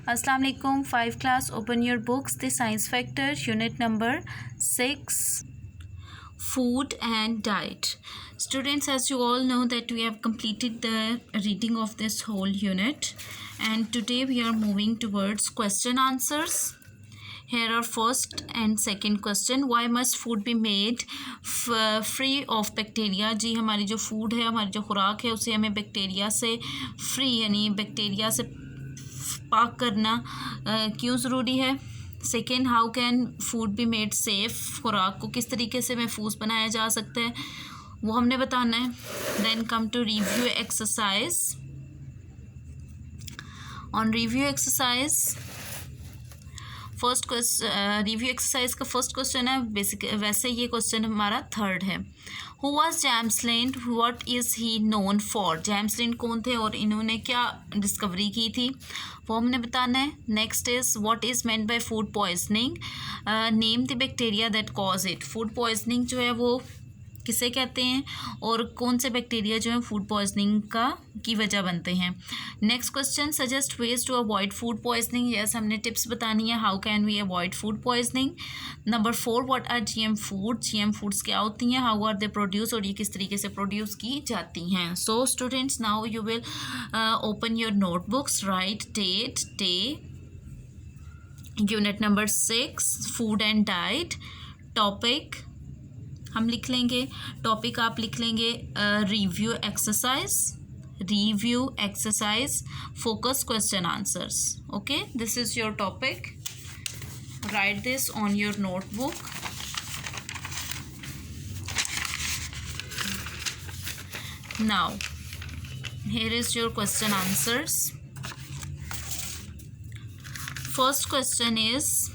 अस्सलाम वालेकुम। 5 class, open your books. The science factor, unit number 6, food and diet. Students, as you all know that we have completed the reading of this whole unit, and today we are moving towards question answers. Here are first and second question. Why must food be made free of bacteria? जी, हमारी जो food है, हमारी जो खुराक है, उसे हमें bacteria से फ्री यानी बैक्टीरिया से पाक करना क्यों ज़रूरी है। Second, how can food be made safe? खुराक को किस तरीके से महफूज बनाया जा सकता है, वो हमने बताना है। Then come to review exercise. On review exercise, first question, review exercise का फर्स्ट क्वेश्चन है बेसिक, वैसे ये क्वेश्चन हमारा थर्ड है। Who was James Lind, what is he known for? James Lind कौन थे और इन्होंने क्या डिस्कवरी की थी, वो हमने बताना है। Next is what is meant by food poisoning, name the bacteria that cause it. Food poisoning जो है वो किसे कहते हैं और कौन से बैक्टीरिया जो है फूड पॉइजनिंग की वजह बनते हैं। Next question, suggest ways to avoid food poisoning. Yes, हमने टिप्स बतानी है, how can we avoid food poisoning. Number 4, what are GM food? GM foods क्या होती हैं, हाउ आर दे प्रोड्यूस, और ये किस तरीके से प्रोड्यूस की जाती हैं। So students, now you will open your notebooks, write date, day, unit number 6, food and diet. Topic हम लिख लेंगे, टॉपिक आप लिख लेंगे review exercise, review exercise, focus question answers. Okay, this is your topic, write this on your notebook. Now here is your question answers. First question is,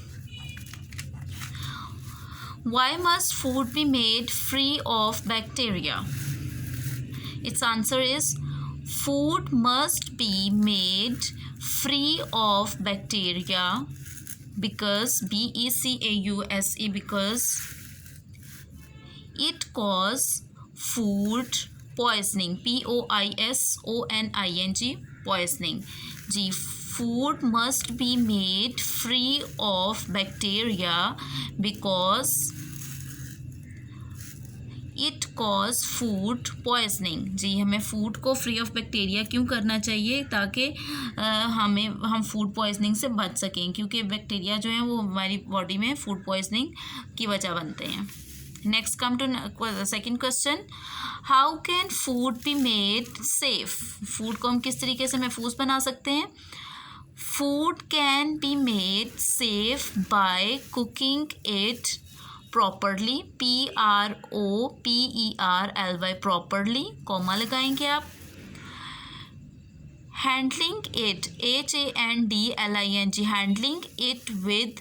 why must food be made free of bacteria? Its answer is, food must be made free of bacteria because BECAUSE, because it cause food poisoning, POISONING, poisoning. जी, food must be made free of bacteria because it cause food poisoning. जी, हमें food को free of bacteria क्यों करना चाहिए, ताकि हम food poisoning से बच सकें, क्योंकि बैक्टीरिया जो हैं वो हमारी बॉडी में फूड पॉइजनिंग की वजह बनते हैं। Next come to second question, how can food be made safe? Food को हम किस तरीके से महफूज बना सकते हैं। Food can be made safe by cooking it properly, PROPERLY, properly, comma लगाएंगे आप। Handling it, HANDLING, handling it with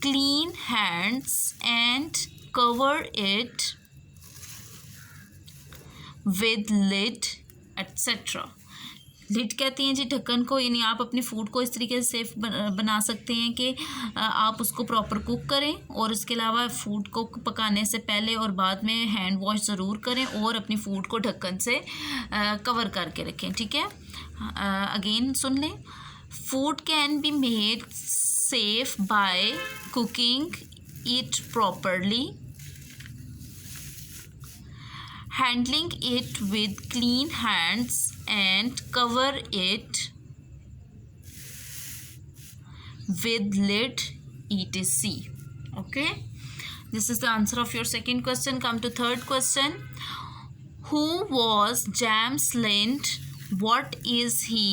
clean hands and cover it with lid etcetera. Lid कहती हैं जी ढक्कन को, यानी आप अपनी फूड को इस तरीके से सेफ बना सकते हैं कि आप उसको प्रॉपर कुक करें, और इसके अलावा फूड को पकाने से पहले और बाद में हैंड वॉश ज़रूर करें, और अपनी फूड को ढक्कन से कवर करके रखें। ठीक है, अगेन सुन लें, food can be made safe by cooking it properly, handling it with clean hands and cover it with lid etc. Okay, this is the answer of your second question. Come to third question, who was James Lind, what is he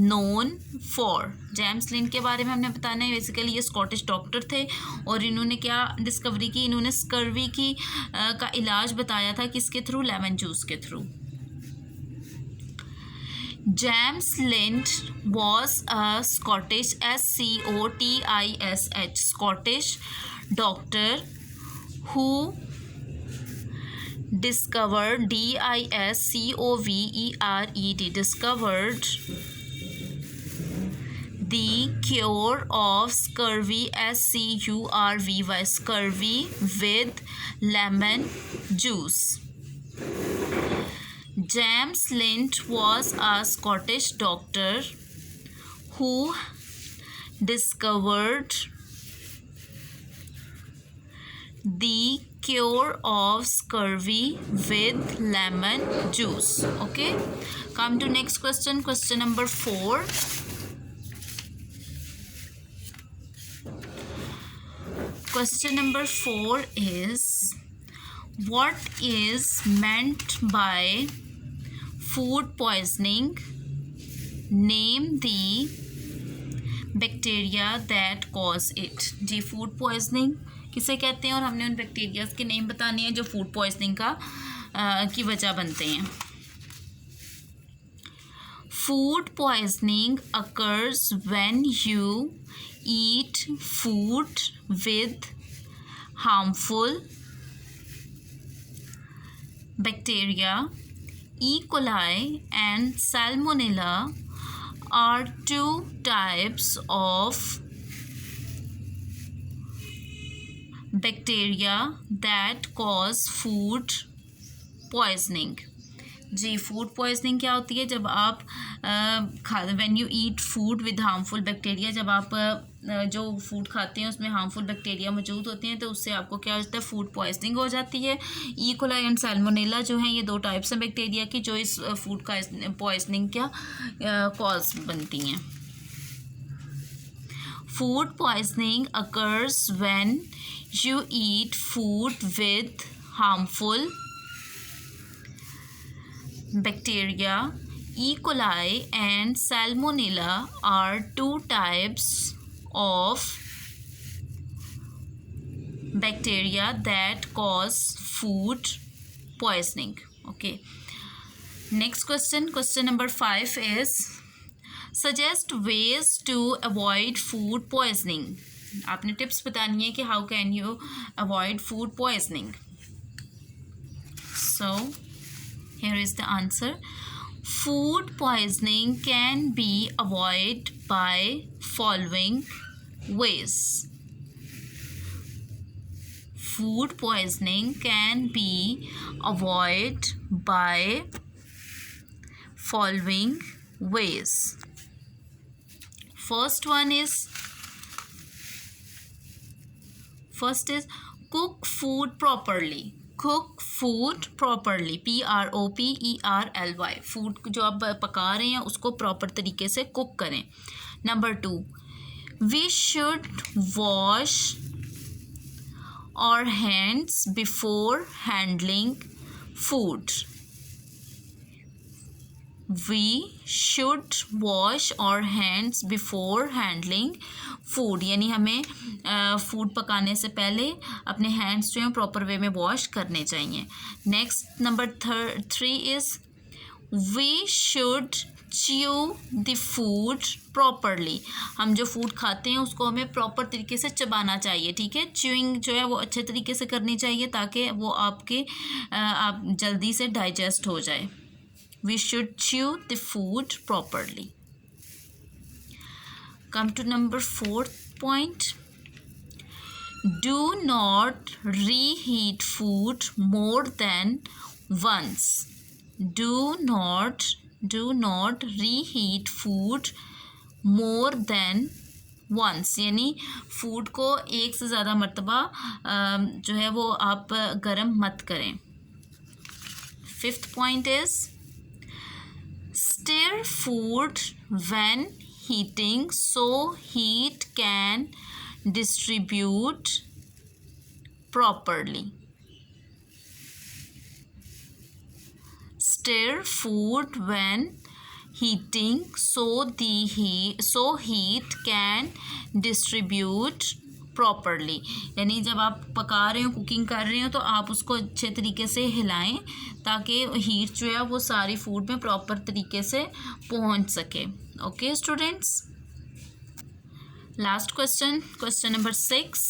known for? James Lind के बारे में हमने बताना है। Basically ये Scottish doctor थे, और इन्होंने क्या डिस्कवरी की, इन्होंने स्कर्वी का इलाज बताया था, किसके थ्रू, लेमन जूस के through. James Lind was a Scottish, SCOTISH, Scottish doctor who discovered, DISCOVERED, discovered the cure of scurvy, SCURVY, scurvy with lemon juice. James Lind was a Scottish doctor who discovered the cure of scurvy with lemon juice. Okay, come to next question. Question number 4. Question number 4 is, what is meant by food poisoning? Name the bacteria that cause it. जी, food poisoning किसे कहते हैं और हमने उन bacterias के name बताने हैं जो फूड पॉइजनिंग की वजह बनते हैं. Food poisoning occurs when you eat food with harmful bacteria. E. coli and Salmonella are two types of bacteria that cause food poisoning. जी, फूड पॉइजनिंग क्या होती है? जब आप when you eat food with harmful bacteria, जब आप जो food खाते हैं उसमें हार्मफुल बैक्टीरिया मौजूद होते हैं तो उससे आपको क्या होता है? फूड पॉइजनिंग हो जाती है. ई कोलाई एंड सैल्मोनेला जो हैं ये 2 टाइप्स हैं बैक्टीरिया की जो इस फूड का पॉइजनिंग क्या कॉज बनती हैं. Food poisoning occurs when you eat food with harmful bacteria. E. coli and Salmonella are 2 types of bacteria that cause food poisoning. Okay. Next question. Question number 5 is, suggest ways to avoid food poisoning. आपने tips बतानी है कि how can you avoid food poisoning. So here is the answer. Food poisoning can be avoided by following ways. Food poisoning can be avoided by following ways. First is cook food properly. Cook food properly. PROPERLY. Food जो आप पका रहे हैं उसको proper तरीके से cook करें. Number 2, we should wash our hands before handling food. We should wash our hands before handling food. यानी हमें फूड पकाने से पहले अपने हैंड्स जो हैं प्रॉपर वे में वॉश करने चाहिए. Next number 3 is, we should chew the food properly. हम जो फूड खाते हैं उसको हमें प्रॉपर तरीके से चबाना चाहिए. ठीक है, च्यूइंग जो है वो अच्छे तरीके से करनी चाहिए ताकि वो आपके आप जल्दी से डाइजेस्ट हो जाए. We should chew the food properly. Come to number 4th point. Do not reheat food more than once. Do not reheat food more than once. यानी फूड को एक से ज़्यादा मर्तबा जो है वो आप गर्म मत करें. 5th point is, stir food when heating so heat can distribute properly. Stir food when heating so heat can distribute properly. यानी जब आप पका रहे हो, कुकिंग कर रहे हो तो आप उसको अच्छे तरीके से हिलाएं ताकि हीट जो है वो सारी फूड में प्रॉपर तरीके से पहुंच सके. Okay students, last question number 6.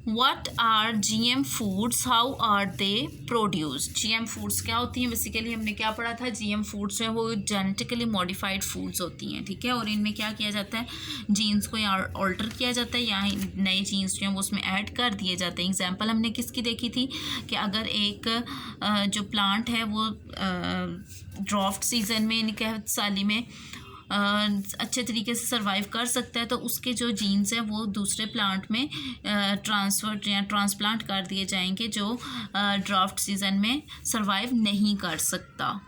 What are GM foods? How are they produced? GM foods क्या होती हैं? बेसिकली हमने क्या पढ़ा था? GM foods जो है वो जेनेटिकली मॉडिफाइड फूड्स होती हैं. ठीक है, और इनमें क्या किया जाता है? जीन्स को यहाँ ऑल्टर किया जाता है या नए जीन्स जो हैं वो उसमें ऐड कर दिए जाते हैं. एग्जांपल हमने किसकी देखी थी कि अगर एक जो प्लांट है वो ड्राफ्ट सीजन में यानी कि साली में अच्छे तरीके से सर्वाइव कर सकता है तो उसके जो जीन्स हैं वो दूसरे प्लांट में ट्रांसफर या ट्रांसप्लांट कर दिए जाएंगे जो ड्राफ्ट सीजन में सर्वाइव नहीं कर सकता.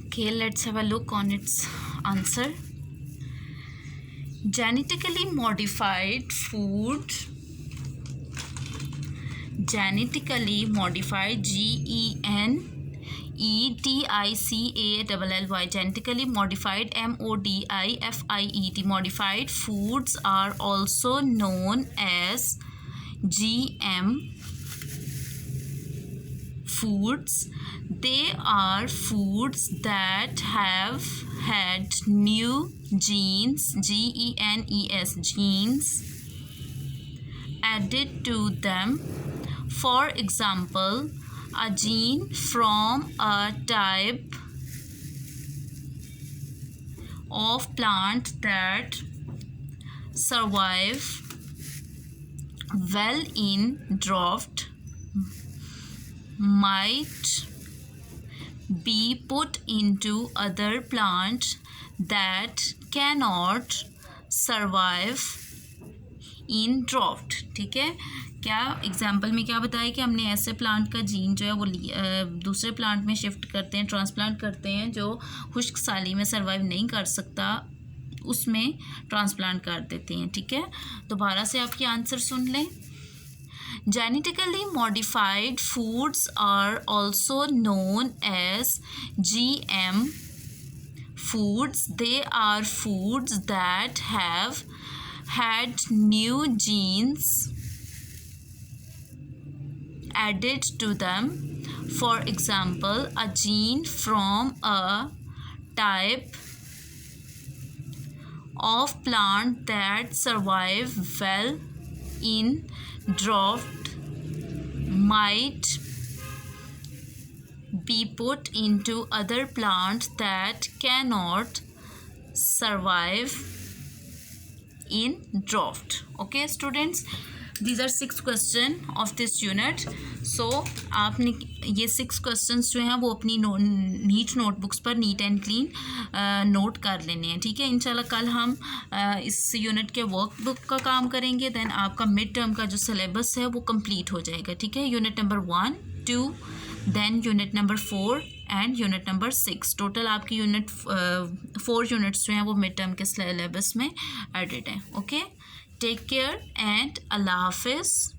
Okay, let's have a look on its answer. Genetically modified food, genetically modified, GENETICALLY, genetically modified, MODIFIED, modified foods are also known as GM foods. They are foods that have had new genes, GENES, genes added to them. For example, a gene from a type of plant that survive well in drought might be put into other plants that cannot survive in drought. ठीक है, क्या example में क्या बताया कि हमने ऐसे plant का जीन जो है वो दूसरे प्लांट में शिफ्ट करते हैं, ट्रांसप्लांट करते हैं जो खुश्क साली में सर्वाइव नहीं कर सकता, उसमें ट्रांसप्लांट कर देते हैं. ठीक है, दोबारा से आपके आंसर सुन लें. Genetically modified foods are also known as GM foods. They are foods that have had new genes added to them. For example, a gene from a type of plant that survive well in drought might be put into other plants that cannot survive in drought. Okay students, these are 6 questions of this unit. So आपने ये 6 questions जो हैं वो अपनी NEET notebooks पर neat and clean note कर लेने हैं. ठीक है, इंशाल्लाह कल हम इस यूनिट के वर्कबुक का काम करेंगे. देन आपका मिड टर्म का जो सिलेबस है वो कंप्लीट हो जाएगा. ठीक है, unit number 1, 2, then unit number 4 and unit number 6. Total आपकी यूनिट 4 यूनिट्स जो हैं वो मिड टर्म के सिलेबस में एडेड हैं. ओके, टेक केयर एंड अल्लाह हाफिज़.